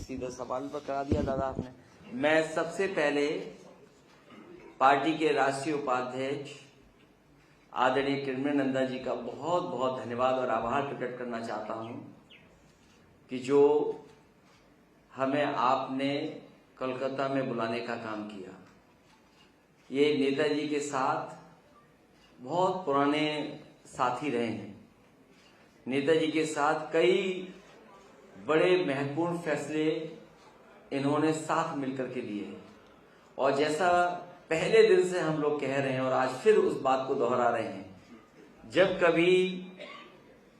सीधा सवाल पर करा दिया दादा आपने। मैं सबसे पहले पार्टी के राष्ट्रीय उपाध्यक्ष आदरणीय किरणमय नंदा जी का बहुत बहुत धन्यवाद और आभार प्रकट करना चाहता हूं कि जो हमें आपने कोलकाता में बुलाने का काम किया। ये नेताजी के साथ बहुत पुराने साथी रहे हैं। नेताजी के साथ कई बड़े महत्वपूर्ण फैसले इन्होंने साथ मिलकर के लिए हैं और जैसा पहले दिन से हम लोग कह रहे हैं और आज फिर उस बात को दोहरा रहे हैं, जब कभी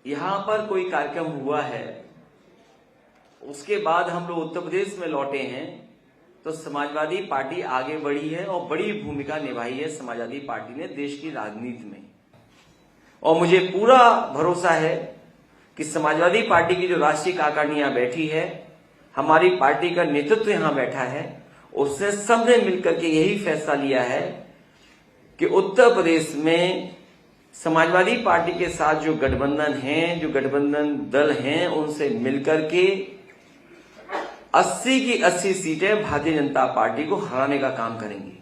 यहां पर कोई कार्यक्रम हुआ है उसके बाद हम लोग उत्तर प्रदेश में लौटे हैं तो समाजवादी पार्टी आगे बढ़ी है और बड़ी भूमिका निभाई है समाजवादी पार्टी ने देश की राजनीति में। और मुझे पूरा भरोसा है कि समाजवादी पार्टी की जो राष्ट्रीय कार्यकारिणी यहां बैठी है, हमारी पार्टी का नेतृत्व यहां बैठा है, उसने सबने मिलकर के यही फैसला लिया है कि उत्तर प्रदेश में समाजवादी पार्टी के साथ जो गठबंधन हैं, जो गठबंधन दल हैं, उनसे मिलकर के 80 की 80 सीटें भारतीय जनता पार्टी को हराने का काम करेंगी।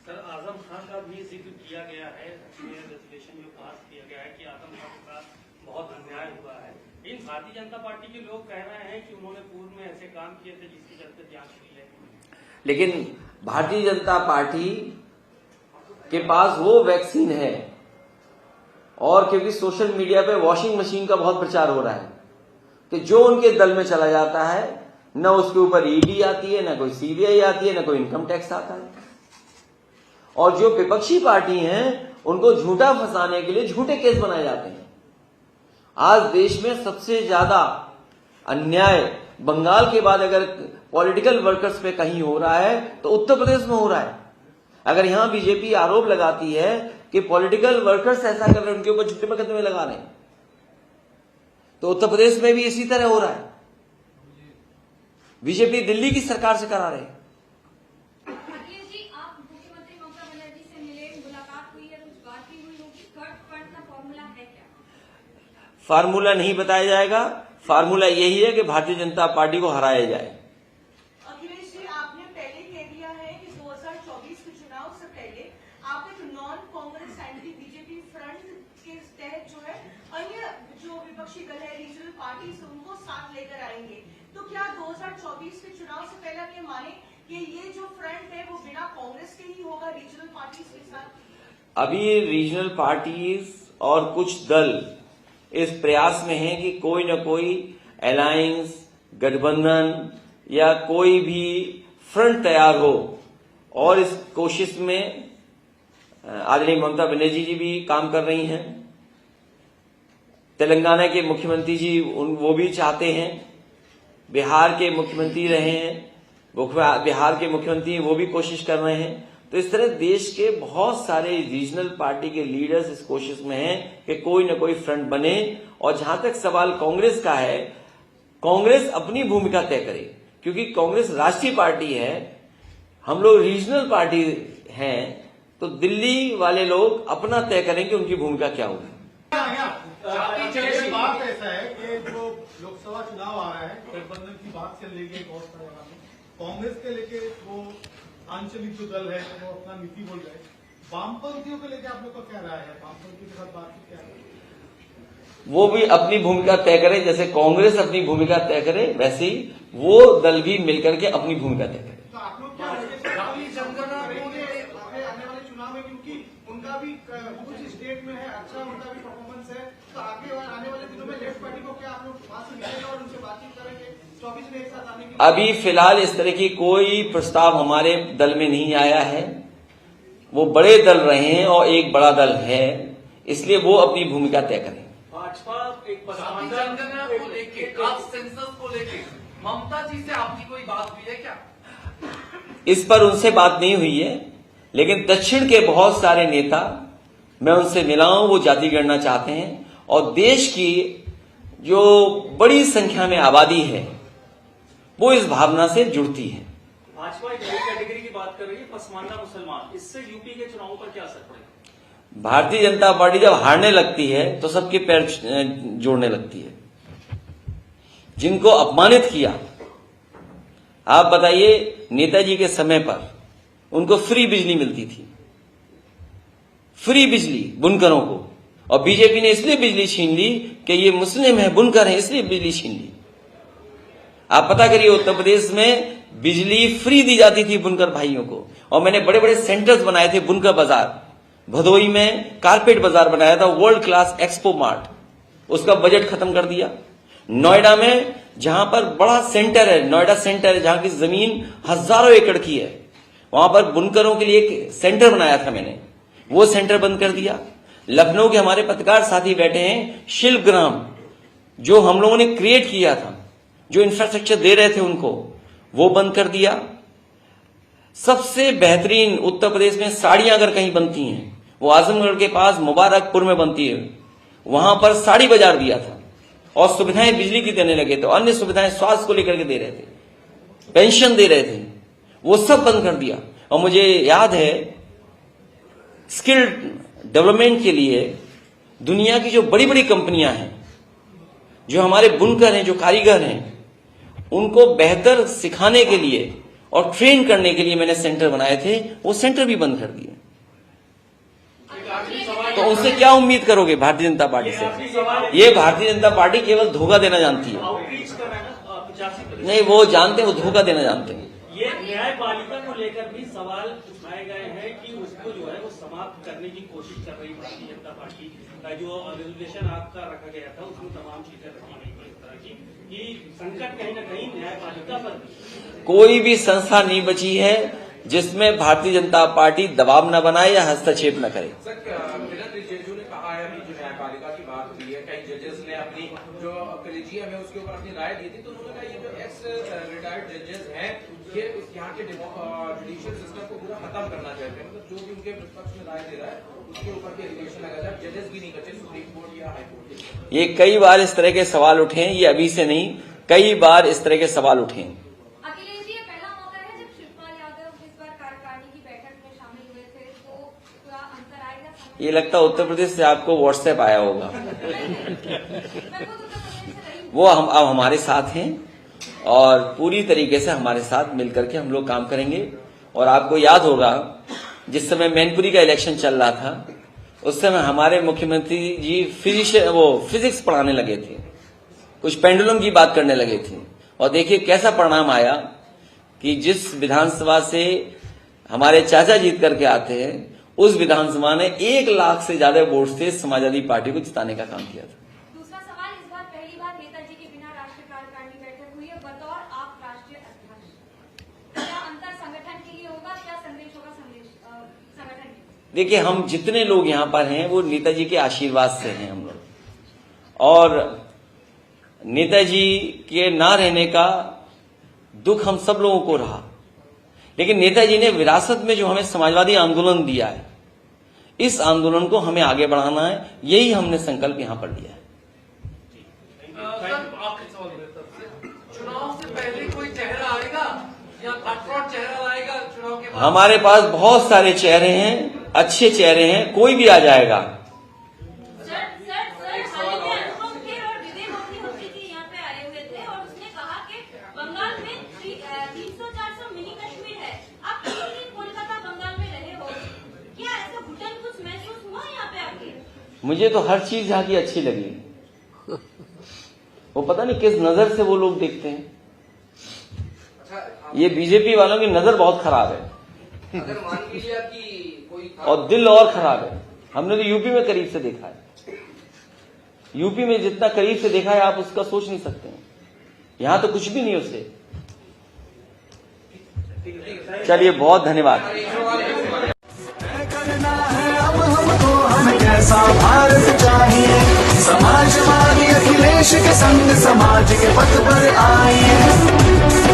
सर, आजम खान का भी जिक्र किया गया है, रेजोल्यूशन जो पास किया गया है कि आजम खान के साथ बहुत अन्याय हुआ है। इन भारतीय जनता पार्टी के लोग कह रहे हैं कि उन्होंने पूर्व में ऐसे काम किए थे जिसकी चलते जांच हुई है। लेकिन भारतीय जनता पार्टी के पास वो वैक्सीन है और क्योंकि सोशल मीडिया पे वॉशिंग मशीन का बहुत प्रचार हो रहा है कि जो उनके दल में चला जाता है न उसके ऊपर ईडी आती है, न कोई सीबीआई आती है, न कोई इनकम टैक्स आता है। और जो विपक्षी पार्टी हैं उनको झूठा फंसाने के लिए झूठे केस बनाए जाते हैं। आज देश में सबसे ज्यादा अन्याय बंगाल के बाद अगर पॉलिटिकल वर्कर्स पे कहीं हो रहा है तो उत्तर प्रदेश में हो रहा है। अगर यहां बीजेपी आरोप लगाती है कि पॉलिटिकल वर्कर्स ऐसा कर रहे हैं, उनके ऊपर झूठे मुकदमे लगा रहे हैं, तो उत्तर प्रदेश में भी इसी तरह हो रहा है। बीजेपी दिल्ली की सरकार से करा रहे हैं। फार्मूला नहीं बताया जाएगा, फार्मूला यही है कि भारतीय जनता पार्टी को हराया जाए। अखिलेश जी, आपने पहले कह दिया है कि 2024 के चुनाव से पहले आप एक non Congress anti BJP front के तहत जो है अन्य जो विपक्षी दल है, रीजनल पार्टी से उनको साथ लेकर आएंगे। तो क्या 2024 के चुनाव से पहले आप ये माने कि ये जो फ्रंट है वो बिना कांग्रेस के ही होगा, रीजनल पार्टी के साथ? अभी रीजनल पार्टीज और कुछ दल इस प्रयास में है कि कोई न कोई अलायंस, गठबंधन या कोई भी फ्रंट तैयार हो और इस कोशिश में आदरणीय ममता बनर्जी जी भी काम कर रही हैं। तेलंगाना के मुख्यमंत्री जी वो भी चाहते हैं, बिहार के मुख्यमंत्री रहे हैं, बिहार के मुख्यमंत्री वो भी कोशिश कर रहे हैं। तो इस तरह देश के बहुत सारे रीजनल पार्टी के लीडर्स इस कोशिश में हैं कि कोई न कोई फ्रंट बने। और जहां तक सवाल कांग्रेस का है, कांग्रेस अपनी भूमिका तय करे, क्योंकि कांग्रेस राष्ट्रीय पार्टी है, हम लोग रीजनल पार्टी हैं, तो दिल्ली वाले लोग अपना तय करें कि उनकी भूमिका क्या होगी। बात ऐसा है कि जो लोकसभा चुनाव आ रहा है, गठबंधन की बात चल रही है बहुत सारे कांग्रेस के लेके वो आंचलिक जो दल है वो अपना नीति बोल रहे हैं। वामपंथियों को लेकर आप लोग का क्या राय है? वामपंथियों के साथ बातचीत क्या है? वो भी अपनी भूमिका तय करे, जैसे कांग्रेस अपनी भूमिका तय करे वैसे ही वो दल भी मिलकर के अपनी भूमिका तय करे। तो आप लोग क्या जनगणना आने वाले चुनाव में, क्योंकि उनका भी कुछ स्टेट में है, अच्छा उनका भी परफॉर्मेंस है, तो आने वाले दिनों में लेफ्ट पार्टी को क्या आप लोग वहां से मिलेंगे और उनसे बातचीत करेंगे 24 में एक साथ आने की? अभी फिलहाल इस तरह की कोई प्रस्ताव हमारे दल में नहीं आया है। वो बड़े दल रहे हैं और एक बड़ा दल है, इसलिए वो अपनी भूमिका तय करें। भाजपा एक जनगणना को लेके, कास्ट सेंसस को लेके ममता जी से आपकी कोई बात हुई है क्या? इस पर उनसे बात नहीं हुई है, लेकिन दक्षिण के बहुत सारे नेता मैं उनसे मिला हूं, वो जाति गणना चाहते हैं और देश की जो बड़ी संख्या में आबादी है वो इस भावना से जुड़ती है। भाजपा एक नई कैटेगरी की बात कर रही है, पसमानदा मुसलमान, इससे यूपी के चुनावों पर क्या असर पड़ेगा? भारतीय जनता पार्टी जब हारने लगती है तो सबके पैर जोड़ने लगती है। जिनको अपमानित किया। आप बताइए, नेताजी के समय पर उनको फ्री बिजली मिलती थी, फ्री बिजली बुनकरों को, और बीजेपी ने इसलिए बिजली छीन ली कि ये मुस्लिम है, बुनकर है, इसलिए बिजली छीन ली। आप पता करिए, उत्तर प्रदेश में बिजली फ्री दी जाती थी बुनकर भाइयों को, और मैंने बड़े बड़े सेंटर्स बनाए थे, बुनकर बाजार, भदोई में कारपेट बाजार बनाया था, वर्ल्ड क्लास एक्सपो मार्ट, उसका बजट खत्म कर दिया। नोएडा में जहां पर बड़ा सेंटर है, नोएडा सेंटर है, जहां की जमीन हजारों एकड़ की है, वहां पर बुनकरों के लिए एक सेंटर बनाया था मैंने, वो सेंटर बंद कर दिया। लखनऊ के हमारे पत्रकार साथी बैठे हैं, शिल्पग्राम जो हम लोगों ने क्रिएट किया था, जो इंफ्रास्ट्रक्चर दे रहे थे उनको, वो बंद कर दिया। सबसे बेहतरीन उत्तर प्रदेश में साड़ियां अगर कहीं बनती हैं, वो आजमगढ़ के पास मुबारकपुर में बनती है, वहां पर साड़ी बाजार दिया था, और सुविधाएं बिजली की देने लगे थे, अन्य सुविधाएं स्वास्थ्य को लेकर के दे रहे थे, पेंशन दे रहे थे, वो सब बंद कर दिया। और मुझे याद है, स्किल डेवलपमेंट के लिए दुनिया की जो बड़ी बड़ी कंपनियां हैं, जो हमारे बुनकर हैं, जो कारीगर हैं, उनको बेहतर सिखाने के लिए और ट्रेन करने के लिए मैंने सेंटर बनाए थे, वो सेंटर भी बंद कर दिए। तो उनसे क्या उम्मीद करोगे भारतीय जनता पार्टी से? ये भारतीय जनता पार्टी केवल धोखा देना जानती है। नहीं, वो जानते हैं, वो धोखा देना जानते हैं। ये न्यायपालिका को लेकर भी सवाल उठाए गए हैं कि उसको जो है वो समाप्त करने की कोशिश कर रही भारतीय जनता पार्टी। जो रेजोल्यूशन आपका रखा गया था उसमें तमाम चीजें रखी गई इस तरह की कि संकट कहीं न कहीं न्यायपालिका पर। कोई भी संस्था नहीं बची है जिसमें भारतीय जनता पार्टी दबाव न बनाए या हस्तक्षेप न करे। रिजिजू ने कहा है, जो न्यायपालिका की बात हुई है, कई जजेस ने अपनी जो कॉलेजियम है उसके ऊपर अपनी राय दी थी, तो उन्होंने कहा ये जो एक्स रिटायर्ड जजेस हैं, ये यहाँ के जुडिशियल सिस्टम को पूरा खत्म करना चाहते हैं, मतलब जो भी उनके विपक्ष में राय दे रहा है उसके ऊपर के एलिगेशन लगा जाए, जजेस भी नहीं बचे सुप्रीम कोर्ट या हाई कोर्ट। ये कई बार इस तरह के सवाल उठे, ये अभी से नहीं, कई बार इस तरह के सवाल उठे। अखिलेश जी, ये पहला मौका है जब शिवपाल यादव इस बार कार्यकारिणी की बैठक में शामिल हुए थे, तो पूरा अंतर आएगा? ये लगता है उत्तर प्रदेश से आपको व्हाट्सएप आया होगा। वो हम अब हमारे साथ हैं और पूरी तरीके से हमारे साथ मिलकर के हम लोग काम करेंगे। और आपको याद होगा, जिस समय मैनपुरी का इलेक्शन चल रहा था, उस समय हमारे मुख्यमंत्री जी फिजिक्स पढ़ाने लगे थे, कुछ पेंडुलम की बात करने लगे थे, और देखिए कैसा परिणाम आया कि जिस विधानसभा से हमारे चाचा जीत करके आते हैं, उस विधानसभा ने 1 लाख से ज्यादा वोट से समाजवादी पार्टी को जिताने का काम किया था। दूसरा सवाल, इस बार पहली बार नेताजी के बिना राष्ट्रीय कार्यकारिणी बैठक हुई है, बतौर आप राष्ट्रीय अध्यक्ष, क्या अंतर संगठन के लिए होगा, क्या संदेश होगा संगठन के? देखिए, हम जितने लोग यहाँ पर हैं वो नेताजी के आशीर्वाद से हैं हम लोग, और नेताजी के ना रहने का दुख हम सब लोगों को रहा, लेकिन नेताजी ने विरासत में जो हमें समाजवादी आंदोलन दिया है, इस आंदोलन को हमें आगे बढ़ाना है, यही हमने संकल्प यहाँ पर लिया है। चुनाव से पहले कोई चेहरा आएगा या कटआउट चेहरा आएगा चुनाव के बाद? हमारे पास बहुत सारे चेहरे हैं, अच्छे चेहरे हैं, कोई भी आ जाएगा। मुझे तो हर चीज यहाँ की अच्छी लगी। वो पता नहीं किस नजर से वो लोग देखते हैं। ये बीजेपी वालों की नजर बहुत खराब है, अगर मान लीजिए कि कोई और दिल और खराब है। हमने तो यूपी में करीब से देखा है, यूपी में जितना करीब से देखा है आप उसका सोच नहीं सकते हैं। यहां तो कुछ भी नहीं उससे। चलिए, बहुत धन्यवाद। कैसा भारत चाहिए, समाजवादी अखिलेश के संग समाज के पथ पर आइए।